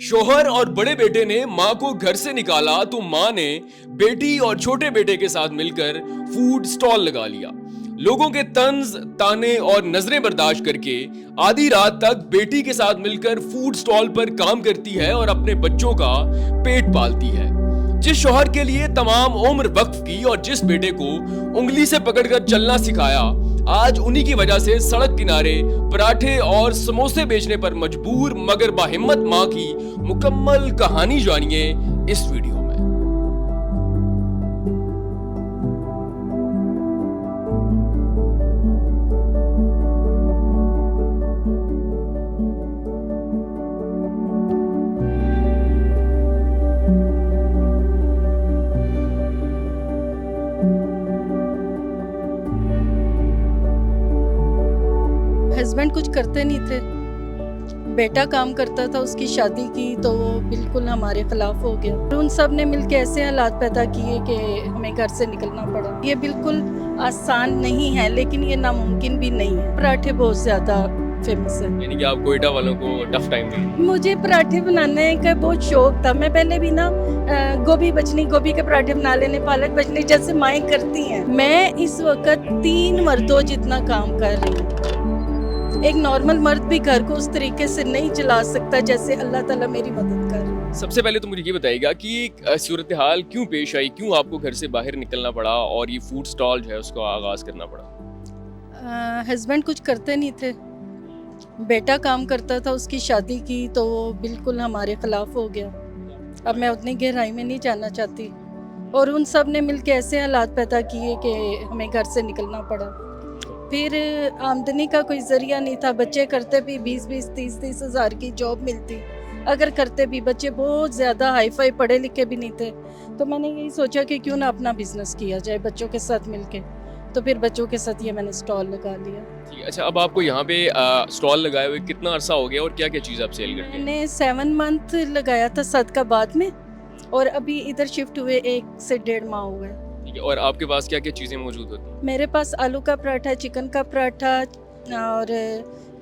शोहर और बड़े बेटे ने माँ को घर से निकाला तो माँ ने बेटी और छोटे बेटे के साथ मिलकर फूड स्टॉल लगा लिया। लोगों के तंज, ताने और नजरें बर्दाश्त करके आधी रात तक बेटी के साथ मिलकर फूड स्टॉल पर काम करती है और अपने बच्चों का पेट पालती है। जिस शौहर के लिए तमाम उम्र वक्फ की और जिस बेटे को उंगली से पकड़कर चलना सिखाया, आज उन्हीं की वजह से सड़क किनारे पराठे और समोसे बेचने पर मजबूर मगर बाहिम्मत मां की मुकम्मल कहानी जानिए इस वीडियो में। हस्बैंड कुछ करते नहीं थे, बेटा काम करता था, उसकी शादी की तो वो बिल्कुल हमारे खिलाफ हो गया। उन सब ने मिलकर ऐसे हालात पैदा किए कि हमें घर से निकलना पड़ा। ये बिल्कुल आसान नहीं है लेकिन ये नामुमकिन भी नहीं है। पराठे बहुत ज्यादा फेमस है, यानी कि आप कोयटा वालों को टफ टाइम दिए। मुझे पराठे बनाने का बहुत शौक था। मैं पहले भी ना गोभी के पराठे बना लेने, पालक बचनी जैसे माएँ करती हैं। मैं इस वक्त 3 मर्दों जितना काम कर रही हूँ। एक नॉर्मल मर्द भी घर को उस तरीके से नहीं चला सकता जैसे अल्लाह ताला मेरी मदद कर। सबसे पहले तो मुझे ये बताइएगा कि सूरत हाल क्यों पेश आई, क्यों आपको घर से बाहर निकलना पड़ा और ये फूड स्टॉल जो है उसको आगाज करना पड़ा? हस्बैंड कुछ करते नहीं थे, बेटा काम करता था, उसकी शादी की तो वो बिल्कुल हमारे खिलाफ हो गया। अब मैं उतनी गहराई में नहीं जानना चाहती। और उन सब ने मिलकर ऐसे हालात पैदा किए कि हमें घर से निकलना पड़ा। फिर आमदनी का कोई ज़रिया नहीं था। बच्चे करते भी 20-20, 30-30 हज़ार की जॉब मिलती, अगर करते भी बच्चे बहुत ज़्यादा हाई फाई पढ़े लिखे भी नहीं थे। तो मैंने यही सोचा कि क्यों ना अपना बिजनेस किया जाए बच्चों के साथ मिलके। तो फिर बच्चों के साथ ये मैंने स्टॉल लगा लिया। अच्छा, अब आपको यहाँ पे स्टॉल लगाए हुए कितना अरसा हो गया और क्या क्या चीज़ आप सेल करते हैं? मैंने 7 मंथ लगाया था सदकाबाद में और अभी इधर शिफ्ट हुए 1 से 1.5 माह हुए। और आपके पास क्या क्या चीज़ें मौजूद होती हैं? मेरे पास आलू का पराठा, चिकन का पराठा और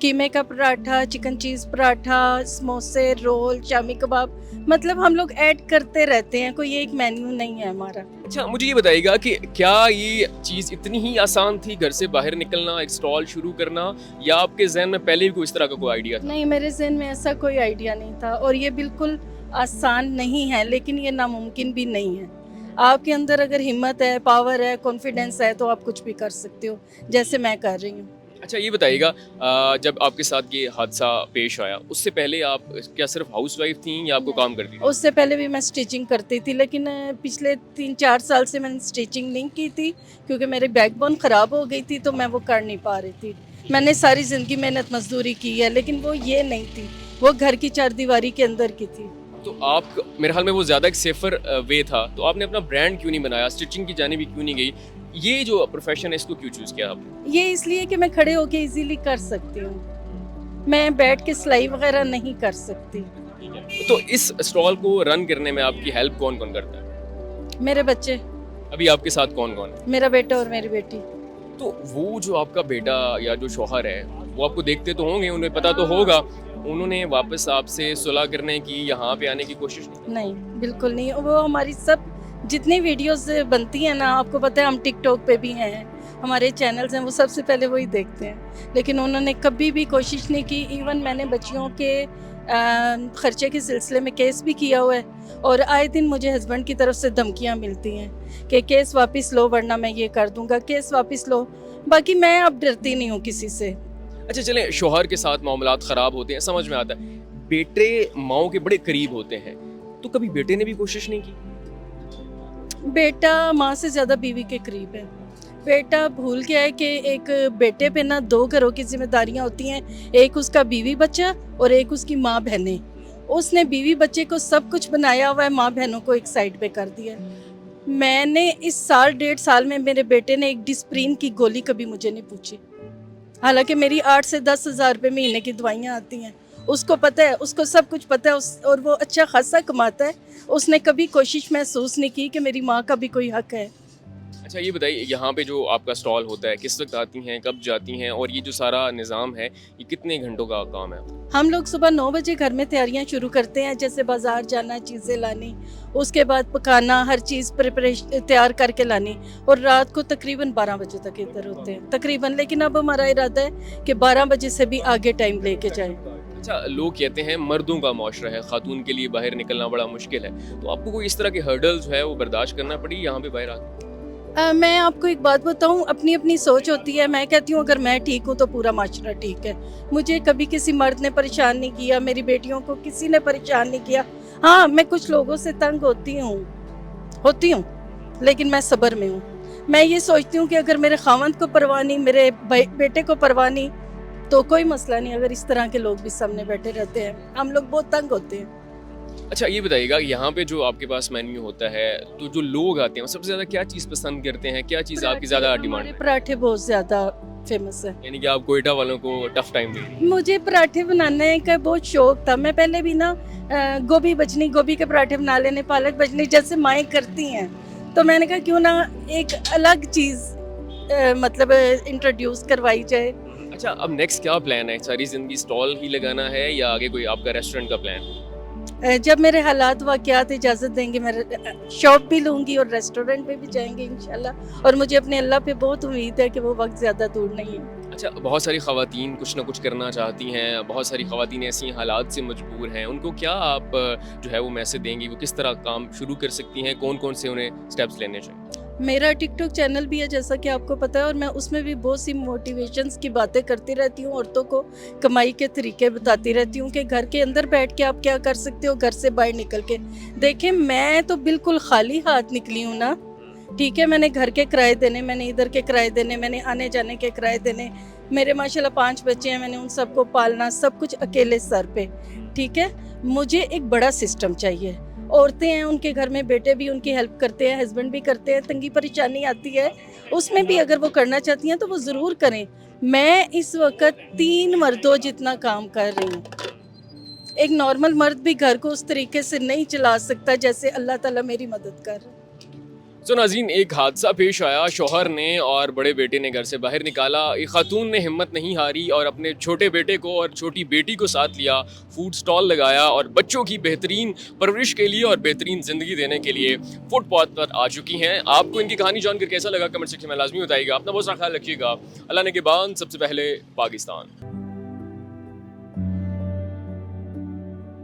कीमे का पराठा, चिकन चीज़ पराठा, समोसे, रोल, शामी कबाब, मतलब हम लोग ऐड करते रहते हैं। कोई एक मेन्यू नहीं है हमारा। अच्छा, मुझे ये बताइएगा कि क्या ये चीज़ इतनी ही आसान थी घर से बाहर निकलना, एक स्टॉल शुरू करना, या आपके जहन में पहले भी कोई इस तरह का कोई आइडिया था? नहीं, मेरे जहन में ऐसा कोई आइडिया नहीं था और ये बिल्कुल आसान नहीं है लेकिन ये नामुमकिन भी नहीं है। आपके अंदर अगर हिम्मत है, पावर है, कॉन्फिडेंस है तो आप कुछ भी कर सकते हो जैसे मैं कर रही हूँ। अच्छा, ये बताइएगा जब आपके साथ ये हादसा पेश आया उससे पहले आप क्या सिर्फ हाउसवाइफ थी या आपको काम करती थी? उससे पहले भी मैं स्टिचिंग करती थी लेकिन पिछले 3-4 साल से मैंने स्टिचिंग नहीं की थी क्योंकि मेरी बैकबोन ख़राब हो गई थी तो मैं वो कर नहीं पा रही थी। मैंने सारी ज़िंदगी मेहनत मजदूरी की है लेकिन वो ये नहीं थी, वो घर की चारदीवारी के अंदर की थी। तो आप, मेरे ख्याल में वो ज़्यादा एक सेफर वे था, तो आपने अपना ब्रांड क्यों नहीं बनाया, स्टिचिंग की जानिब क्यों नहीं गई? ये जो प्रोफेशन है इसको क्यों चूज़ किया आपने? ये इसलिए कि मैं खड़े होके इजीली कर सकती हूँ, मैं बैठ के सिलाई वगैरह नहीं कर सकती। तो इस स्टॉल को रन करने में आपकी हेल्प कौन कौन करता है? मेरे बच्चे, अभी आपके साथ कौन कौन है? मेरा बेटा और मेरी बेटी। तो वो जो आपका बेटा या जो शौहर है वो आपको देखते तो होंगे, उन्हें पता तो होगा, उन्होंने वापस आपसे सुलह करने की, यहाँ पे आने की कोशिश नहीं? नहीं, बिल्कुल नहीं। वो हमारी सब जितनी वीडियोस बनती हैं ना, आपको पता है हम टिकटॉक पे भी हैं, हमारे चैनल्स हैं, वो सबसे पहले वही देखते हैं लेकिन उन्होंने कभी भी कोशिश नहीं की। इवन मैंने बच्चियों के खर्चे के सिलसिले में केस भी किया हुआ है और आए दिन मुझे हस्बैंड की तरफ से धमकियाँ मिलती हैं कि केस वापस लो वरना मैं ये कर दूंगा, केस वापस लो। बाकी मैं अब डरती नहीं हूँ किसी से। अच्छा, चलें, शौहर के साथ मामलात ख़राब होते हैं, समझ में आता है, बेटे माओ के बड़े करीब होते हैं, तो कभी बेटे ने भी कोशिश नहीं की? बेटा माँ से ज़्यादा बीवी के करीब है। बेटा भूल गया है कि एक बेटे पे ना 2 घरों की जिम्मेदारियाँ होती हैं, एक उसका बीवी बच्चा और एक उसकी माँ बहनें। उसने बीवी बच्चे को सब कुछ बनाया हुआ है, माँ बहनों को एक साइड पे कर दिया है। मैंने इस साल 1.5 साल में मेरे बेटे ने एक डिस्प्रिन की गोली कभी मुझे नहीं पूछी, हालांकि मेरी 8 से 10 हज़ार रुपये महीने की दवाइयाँ आती हैं। उसको पता है, उसको सब कुछ पता है और वो अच्छा खासा कमाता है। उसने कभी कोशिश महसूस नहीं की कि मेरी माँ का भी कोई हक है। अच्छा ये बताइए, यहाँ पे जो आपका स्टॉल होता है किस वक्त आती हैं, कब जाती हैं, और ये जो सारा निज़ाम है ये कितने घंटों का काम है? हम लोग सुबह 9 बजे घर में तैयारियां शुरू करते हैं, जैसे बाज़ार जाना, चीज़ें लानी, उसके बाद पकाना, हर चीज़ प्रिपरेशन तैयार करके लानी, और रात को तकरीबन 12 बजे तक इधर होते हैं तकरीबन। लेकिन अब हमारा इरादा है कि 12 बजे से भी आगे टाइम लेके जाएं। अच्छा, लोग कहते हैं मर्दों का मुआशरा है, खातून के लिए बाहर निकलना बड़ा मुश्किल है, तो आपको कोई इस तरह के हर्डल्स जो है वो बर्दाश्त करना पड़ी यहाँ पे बाहर आके? मैं आपको एक बात बताऊं, अपनी अपनी सोच होती है। मैं कहती हूँ अगर मैं ठीक हूँ तो पूरा माशरा ठीक है। मुझे कभी किसी मर्द ने परेशान नहीं किया, मेरी बेटियों को किसी ने परेशान नहीं किया। हाँ, मैं कुछ लोगों से तंग होती हूँ, लेकिन मैं सब्र में हूँ। मैं ये सोचती हूँ कि अगर मेरे खावंद को परवाह नहीं, मेरे बेटे को परवाह नहीं, तो कोई मसला नहीं। अगर इस तरह के लोग भी सामने बैठे रहते हैं, हम लोग बहुत तंग होते हैं। अच्छा ये बताइएगा, यहाँ पे जो आपके पास मेन्यू होता है तो जो लोग आते हैं वो सबसे ज़्यादा क्या चीज़ पसंद करते हैं, क्या चीज़ आपकी ज़्यादा डिमांड हमारे है? पराठे बहुत ज़्यादा फेमस है। यानी कि आप कोयटा वालों को टफ टाइम दे रही हैं। मुझे पराठे बनाने का बहुत शौक था। मैं पहले भी ना गोभी बजनी, गोभी के पराठे बना लेने, पालक बजनी जैसे माएँ करती हैं, तो मैंने कहा क्यों ना एक अलग चीज़ मतलब इंट्रोड्यूस करवाई जाए। अच्छा, अब नेक्स्ट क्या प्लान है? सारी ज़िंदगी स्टॉल ही लगाना है या आगे कोई आपका रेस्टोरेंट का प्लान है? जब मेरे हालात वाक़यात इजाज़त देंगे, मैं शॉप भी लूँगी और रेस्टोरेंट पे भी जाएंगे इंशाल्लाह। और मुझे अपने अल्लाह पे बहुत उम्मीद है कि वो वक्त ज़्यादा दूर नहीं है। अच्छा, बहुत सारी ख़वातीन कुछ ना कुछ करना चाहती हैं, बहुत सारी ख़वातीन ऐसी हालात से मजबूर हैं, उनको क्या आप जो है वो मैसेज देंगी? वो किस तरह काम शुरू कर सकती हैं? कौन-कौन से उन्हें स्टेप्स लेने चाहिए? मेरा टिकटॉक चैनल भी है, जैसा कि आपको पता है, और मैं उसमें भी बहुत सी मोटिवेशंस की बातें करती रहती हूँ। औरतों को कमाई के तरीके बताती रहती हूँ कि घर के अंदर बैठ के आप क्या कर सकते हो, घर से बाहर निकल के। देखिए, मैं तो बिल्कुल खाली हाथ निकली हूँ ना, ठीक है। मैंने घर के किराए देने, मैंने इधर के किराए देने, मैंने आने जाने के किराए देने। मेरे माशाल्लाह 5 बच्चे हैं, मैंने उन सबको पालना, सब कुछ अकेले सर पे, ठीक है। मुझे एक बड़ा सिस्टम चाहिए। औरतें हैं, उनके घर में बेटे भी उनकी हेल्प करते हैं, हस्बैंड भी करते हैं, तंगी परेशानी आती है, उसमें भी अगर वो करना चाहती हैं तो वो ज़रूर करें। मैं इस वक्त 3 मर्दों जितना काम कर रही हूँ। एक नॉर्मल मर्द भी घर को उस तरीके से नहीं चला सकता जैसे अल्लाह ताला मेरी मदद कर रहा है। तो नाज़रीन, एक हादसा पेश आया, शौहर ने और बड़े बेटे ने घर से बाहर निकाला। एक खातून ने हिम्मत नहीं हारी और अपने छोटे बेटे को और छोटी बेटी को साथ लिया, फूड स्टॉल लगाया और बच्चों की बेहतरीन परवरिश के लिए और बेहतरीन ज़िंदगी देने के लिए फुटपाथ पर आ चुकी हैं। आपको इनकी कहानी जानकर कैसा लगा कमेंट सेक्शन में लाजमी बताइएगा। अपना बहुत सारा ख्याल रखिएगा। अल्लाह ने के बाद सबसे पहले पाकिस्तान।